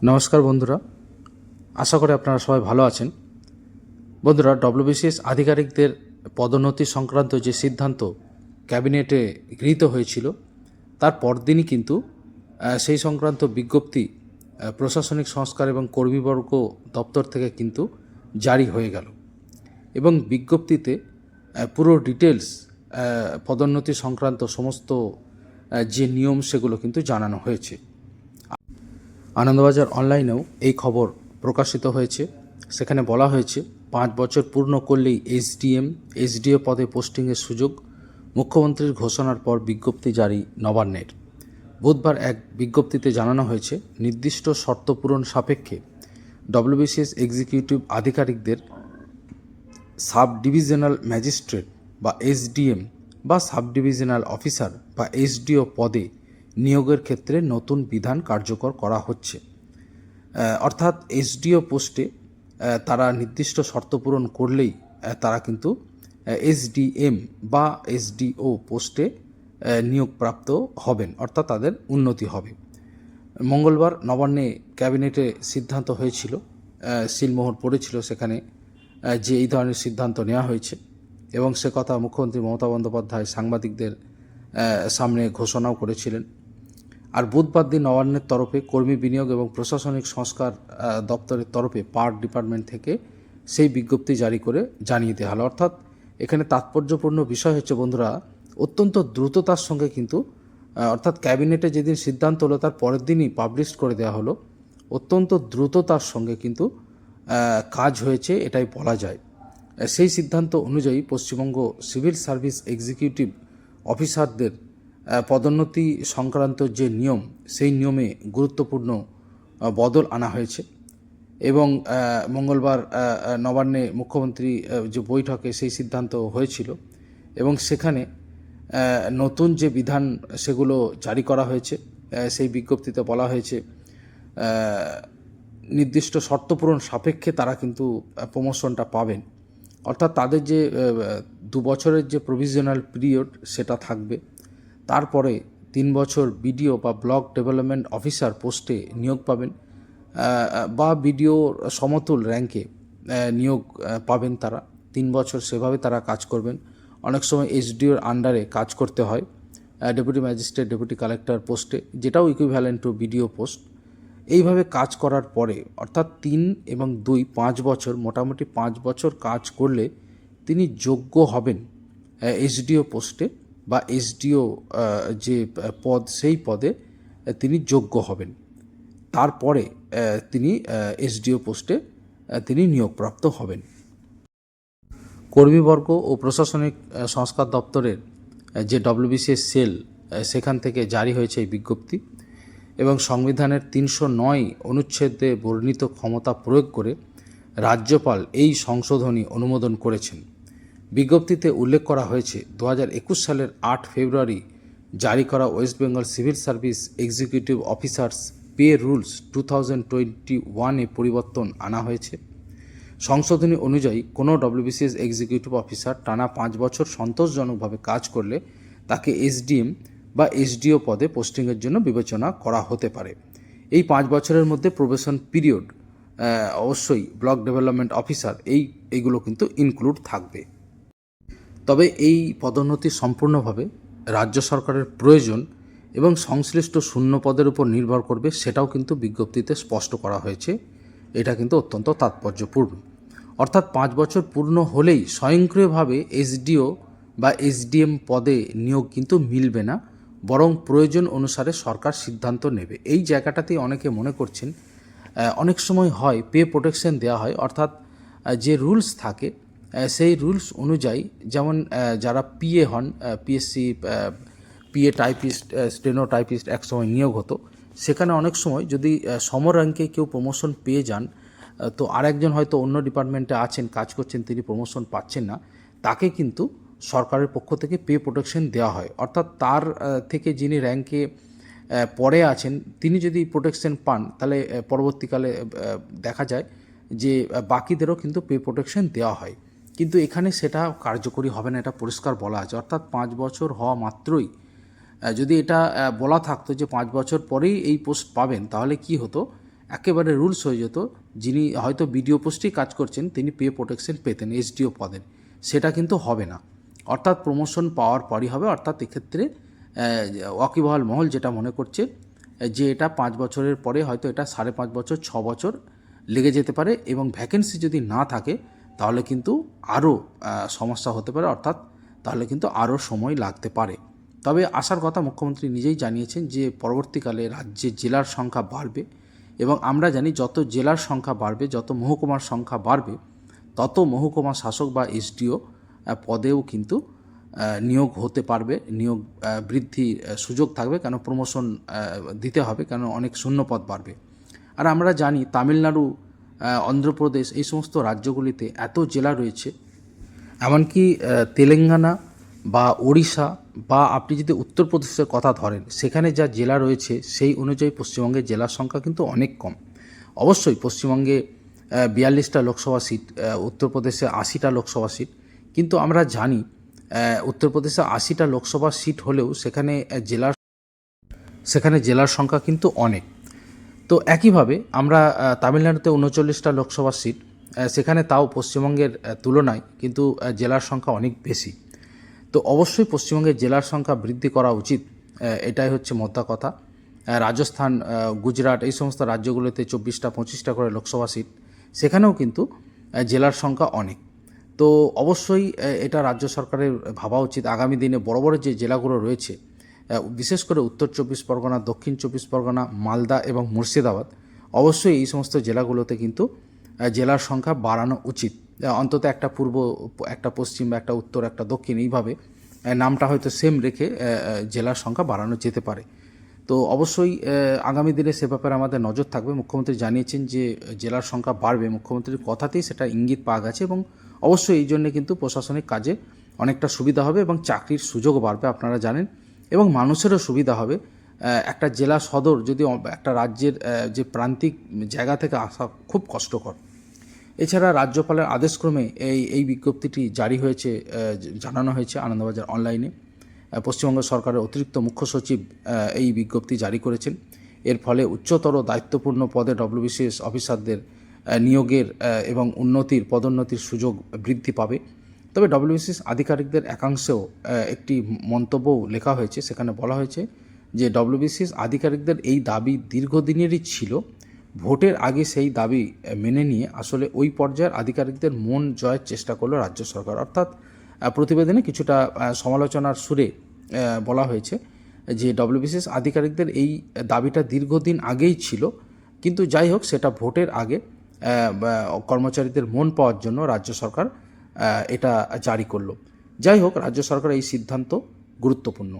নমস্কার বন্ধুরা, আশা করি আপনারা সবাই ভালো আছেন। বন্ধুরা, ডব্লিউবিসিএস আধিকারিকদের পদোন্নতি সংক্রান্ত যে সিদ্ধান্ত ক্যাবিনেটে গৃহীত হয়েছিল তার পরদিনই কিন্তু সেই সংক্রান্ত বিজ্ঞপ্তি প্রশাসনিক সংস্কার এবং কর্মীবর্গ দপ্তর থেকে কিন্তু জারি হয়ে গেল এবং বিজ্ঞপ্তিতে পুরো ডিটেলস পদোন্নতি সংক্রান্ত সমস্ত যে নিয়ম সেগুলো কিন্তু জানানো হয়েছে। আনন্দবাজার অনলাইনেও এই খবর প্রকাশিত হয়েছে। সেখানে বলা হয়েছে 5 বছর পূর্ণ করলেই এসডিও পদে পোস্টিংয়ের সুযোগ। মুখ্যমন্ত্রীর ঘোষণার পর বিজ্ঞপ্তি জারি নবান্নের। বুধবার এক বিজ্ঞপ্তিতে জানানো হয়েছে, নির্দিষ্ট শর্ত পূরণ সাপেক্ষে ডব্লিউবিসিএস এক্সিকিউটিভ আধিকারিকদের সাব ডিভিশনাল ম্যাজিস্ট্রেট বা এসডিএম বা সাব ডিভিশনাল অফিসার বা এসডিও পদে নিয়োগের ক্ষেত্রে নতুন বিধান কার্যকর করা হচ্ছে। অর্থাৎ এসডিও পোস্টে তারা নির্দিষ্ট শর্ত পূরণ করলেই তারা কিন্তু এসডিএম বা এসডিও পোস্টে নিয়োগপ্রাপ্ত হবেন, অর্থাৎ তাদের উন্নতি হবে। মঙ্গলবার নবান্নে ক্যাবিনেটে সিদ্ধান্ত হয়েছিল, সিলমোহর পড়েছিল সেখানে যে এই ধরনের সিদ্ধান্ত নেওয়া হয়েছে এবং সে কথা মুখ্যমন্ত্রী মমতা বন্দ্যোপাধ্যায় সাংবাদিকদের সামনে ঘোষণাও করেছিলেন। আর বুধবার দিন নবান্নের তরফে কর্মী বিনিয়োগ এবং প্রশাসনিক সংস্কার দপ্তরের তরফে পার ডিপার্টমেন্ট থেকে সেই বিজ্ঞপ্তি জারি করে জানিয়ে দেওয়া হলো। অর্থাৎ এখানে তাৎপর্যপূর্ণ বিষয় হচ্ছে বন্ধুরা, অত্যন্ত দ্রুততার সঙ্গে কিন্তু অর্থাৎ ক্যাবিনেটে যেদিন সিদ্ধান্ত হলো তার পরের দিনই পাবলিশ করে দেওয়া হলো। অত্যন্ত দ্রুততার সঙ্গে কিন্তু কাজ হয়েছে এটাই বলা যায়। সেই সিদ্ধান্ত অনুযায়ী পশ্চিমবঙ্গ সিভিল সার্ভিস এক্সিকিউটিভ অফিসারদের পদোন্নতি সংক্রান্ত যে নিয়ম সেই নিয়মে গুরুত্বপূর্ণ বদল আনা হয়েছে এবং মঙ্গলবার নবান্নে মুখ্যমন্ত্রী যে বৈঠকে সেই সিদ্ধান্ত হয়েছিল এবং সেখানে নতুন যে বিধান সেগুলো জারি করা হয়েছে। সেই বিজ্ঞপ্তিতে বলা হয়েছে নির্দিষ্ট শর্ত পূরণ সাপেক্ষে তারা কিন্তু প্রমোশনটা পাবেন। অর্থাৎ তাদের যে 2 বছরের যে প্রভিশনাল পিরিয়ড সেটা থাকবে। তারপরে 3 বছর বিডিও বা ব্লক ডেভেলপমেন্ট অফিসার পোস্টে নিয়োগ পাবেন বা বিডিওর সমতুল র্যাঙ্কে নিয়োগ পাবেন তারা। 3 বছর সেভাবে তারা কাজ করবেন। অনেক সময় এসডিওর আন্ডারে কাজ করতে হয়, ডেপুটি ম্যাজিস্ট্রেট, ডেপুটি কালেক্টর পোস্টে, যেটাও ইকুইভ্যালেন্ট টু বিডিও পোস্ট। এইভাবে কাজ করার পরে অর্থাৎ 3 এবং 2 5 বছর, মোটামুটি 5 বছর কাজ করলে তিনি যোগ্য হবেন এসডিও পোস্টে বা এসডিও যে পদ সেই পদে তিনি যোগ্য হবেন। তারপরে তিনি এসডিও পোস্টে তিনি নিয়োগপ্রাপ্ত হবেন। কর্মীবর্গ ও প্রশাসনিক সংস্কার দপ্তরের যে ডব্লিউবিসিএস সেল সেখান থেকে জারি হয়েছে এই বিজ্ঞপ্তি এবং সংবিধানের 309 অনুচ্ছেদে বর্ণিত ক্ষমতা প্রয়োগ করে রাজ্যপাল এই সংশোধনী অনুমোদন করেছেন। বিজ্ঞপ্তিতে উল্লেখ করা হয়েছে, 2021 সালের 8 ফেব্রুয়ারি জারি করা West Bengal civil service executive officers pay rules 2021-এ পরিবর্তন আনা হয়েছে। সংশোধনী অনুযায়ী কোনো ডব্লিউবিসিএস এক্সিকিউটিভ অফিসার টানা 5 বছর সন্তোষজনকভাবে কাজ করলে তাকে এসডিএম বা এসডিও পদে পোস্টিংয়ের জন্য বিবেচনা করা হতে পারে। এই 5 বছরের মধ্যে প্রবেশন পিরিয়ড অবশ্যই ব্লক ডেভেলপমেন্ট অফিসার এইগুলো কিন্তু ইনক্লুড থাকবে। তবে এই পদোন্নতি সম্পূর্ণভাবে রাজ্য সরকারের প্রয়োজন এবং সংশ্লিষ্ট শূন্য পদের উপর নির্ভর করবে, সেটাও কিন্তু বিজ্ঞপ্তিতে স্পষ্ট করা হয়েছে। এটা কিন্তু অত্যন্ত তাৎপর্যপূর্ণ। অর্থাৎ 5 বছর পূর্ণ হলেই স্বয়ংক্রিয়ভাবে এসডিও বা এসডিএম পদে নিয়োগ কিন্তু মিলবে না, বরং প্রয়োজন অনুসারে সরকার সিদ্ধান্ত নেবে। এই জায়গাটাতেই অনেকে মনে করছেন অনেক সময় হয় পে প্রোটেকশন দেওয়া হয়, অর্থাৎ যে রুলস থাকে সেই রুলস অনুযায়ী, যেমন যারা পিএ হন, PSC PA typist, steno typist একসময় নিয়োগ হতো, সেখানে অনেক সময় যদি সম র্যাঙ্কে কেউ প্রমোশন পেয়ে যান, তো আরেকজন হয়তো অন্য ডিপার্টমেন্টে আছেন, কাজ করছেন, তিনি প্রমোশন পাচ্ছেন না, তাকে কিন্তু সরকারের পক্ষ থেকে পে প্রোটেকশন দেওয়া হয়। অর্থাৎ তার থেকে যিনি র্যাঙ্কে পরে আছেন তিনি যদি প্রোটেকশন পান, তাহলে পরবর্তীকালে দেখা যায় যে বাকিদেরও কিন্তু পে প্রোটেকশন দেওয়া হয়। কিন্তু এখানে সেটা কার্যকরী হবে না, এটা পরিষ্কার বলা আছে। অর্থাৎ 5 বছর হওয়া মাত্রই যদি এটা বলা থাকতো যে 5 বছর পরেই এই পোস্ট পাবেন, তাহলে কি হতো, একেবারে রুলস হয়ে যেত, যিনি হয়তো বিডিও পোস্টেই কাজ করছেন তিনি পে প্রোটেকশন পেতেন এসডিও পদের, সেটা কিন্তু হবে না। অর্থাৎ প্রমোশন পাওয়ার পরই হবে। অর্থাৎ এক্ষেত্রে ওয়াকিবহাল মহল যেটা মনে করছে যে এটা 5 বছরের পরে হয়তো এটা 5.5 বছর 6 বছর লেগে যেতে পারে, এবং ভ্যাকেন্সি যদি না থাকে তাহলে কিন্তু আরও সমস্যা হতে পারে, অর্থাৎ তাহলে কিন্তু আরও সময় লাগতে পারে। তবে আসার কথা মুখ্যমন্ত্রী নিজেই জানিয়েছেন যে পরবর্তীকালে রাজ্যে জেলার সংখ্যা বাড়বে, এবং আমরা জানি যত জেলার সংখ্যা বাড়বে, যত মহকুমার সংখ্যা বাড়বে, তত মহকুমা শাসক বা এসডিও পদেও কিন্তু নিয়োগ হতে পারবে, নিয়োগ বৃদ্ধির সুযোগ থাকবে, কেন প্রমোশন দিতে হবে, কেন অনেক শূন্যপদ বাড়বে। আর আমরা জানি তামিলনাড়ু, অন্ধ্রপ্রদেশ এই সমস্ত রাজ্যগুলিতে এত জেলা রয়েছে, এমনকি তেলেঙ্গানা বা ওড়িশা বা আপনি যদি উত্তরপ্রদেশের কথা ধরেন, সেখানে যা জেলা রয়েছে সেই অনুযায়ী পশ্চিমবঙ্গের জেলার সংখ্যা কিন্তু অনেক কম। অবশ্যই পশ্চিমবঙ্গে 42টা লোকসভা সিট, উত্তরপ্রদেশে 80টা লোকসভা সিট, কিন্তু আমরা জানি উত্তরপ্রদেশে 80টা লোকসভা সিট হলেও সেখানে জেলার সংখ্যা কিন্তু অনেক। তো একইভাবে আমরা তামিলনাড়ুতে 39টা লোকসভা সিট, সেখানে তাও পশ্চিমবঙ্গের তুলনায় কিন্তু জেলার সংখ্যা অনেক বেশি। তো অবশ্যই পশ্চিমবঙ্গের জেলার সংখ্যা বৃদ্ধি করা উচিত, এটাই হচ্ছে মোদ্দা কথা। রাজস্থান, গুজরাট এই সমস্ত রাজ্যগুলোতে 24টা 25টা করে লোকসভা সিট, সেখানেও কিন্তু জেলার সংখ্যা অনেক। তো অবশ্যই এটা রাজ্য সরকারের ভাবা উচিত আগামী দিনে বড় বড় যে জেলাগুলো রয়েছে, বিশেষ করে উত্তর 24 পরগনা, দক্ষিণ 24 পরগনা, মালদা এবং মুর্শিদাবাদ, অবশ্যই এই সমস্ত জেলাগুলোতে কিন্তু জেলার সংখ্যা বাড়ানো উচিত। অন্তত একটা পূর্ব, একটা পশ্চিম, একটা উত্তর, একটা দক্ষিণ, এইভাবে নামটা হয়তো সেম রেখে জেলার সংখ্যা বাড়ানো যেতে পারে। তো অবশ্যই আগামী দিনে সে ব্যাপারে আমাদের নজর থাকবে। মুখ্যমন্ত্রী জানিয়েছেন যে জেলার সংখ্যা বাড়বে, মুখ্যমন্ত্রীর কথাতেই সেটা ইঙ্গিত পাওয়া গেছে, এবং অবশ্যই এই জন্যে কিন্তু প্রশাসনিক কাজে অনেকটা সুবিধা হবে এবং চাকরির সুযোগও বাড়বে, আপনারা জানেন, এবং মানুষেরও সুবিধা হবে। একটা জেলা সদর যদি একটা রাজ্যের যে প্রান্তিক জায়গা থেকে আসা খুব কষ্টকর। এছাড়া রাজ্যপালের আদেশক্রমে এই বিজ্ঞপ্তিটি জারি হয়েছে, জানানো হয়েছে আনন্দবাজার অনলাইনে। পশ্চিমবঙ্গ সরকারের অতিরিক্ত মুখ্য সচিব এই বিজ্ঞপ্তি জারি করেছেন। এর ফলে উচ্চতর দায়িত্বপূর্ণ পদে ডব্লিউবিসিএস অফিসারদের নিয়োগের এবং পদোন্নতির সুযোগ বৃদ্ধি পাবে। তবে ডব্লিউবিসিএস আধিকারিকদের একাংশেও একটি মন্তব্যও লেখা হয়েছে, সেখানে বলা হয়েছে যে ডব্লিউবিসিএস আধিকারিকদের এই দাবি দীর্ঘদিনেরই ছিল, ভোটের আগে সেই দাবি মেনে নিয়ে আসলে ওই পর্যায়ের আধিকারিকদের মন জয়ের চেষ্টা করলো রাজ্য সরকার। অর্থাৎ প্রতিবেদনে কিছুটা সমালোচনার সুরে বলা হয়েছে যে ডব্লিউবিসিএস আধিকারিকদের এই দাবিটা দীর্ঘদিন আগেই ছিল, কিন্তু যাই হোক সেটা ভোটের আগে কর্মচারীদের মন পাওয়ার জন্য রাজ্য সরকার এটা জারি করলো। যাই হোক, রাজ্য সরকার এই সিদ্ধান্ত গুরুত্বপূর্ণ।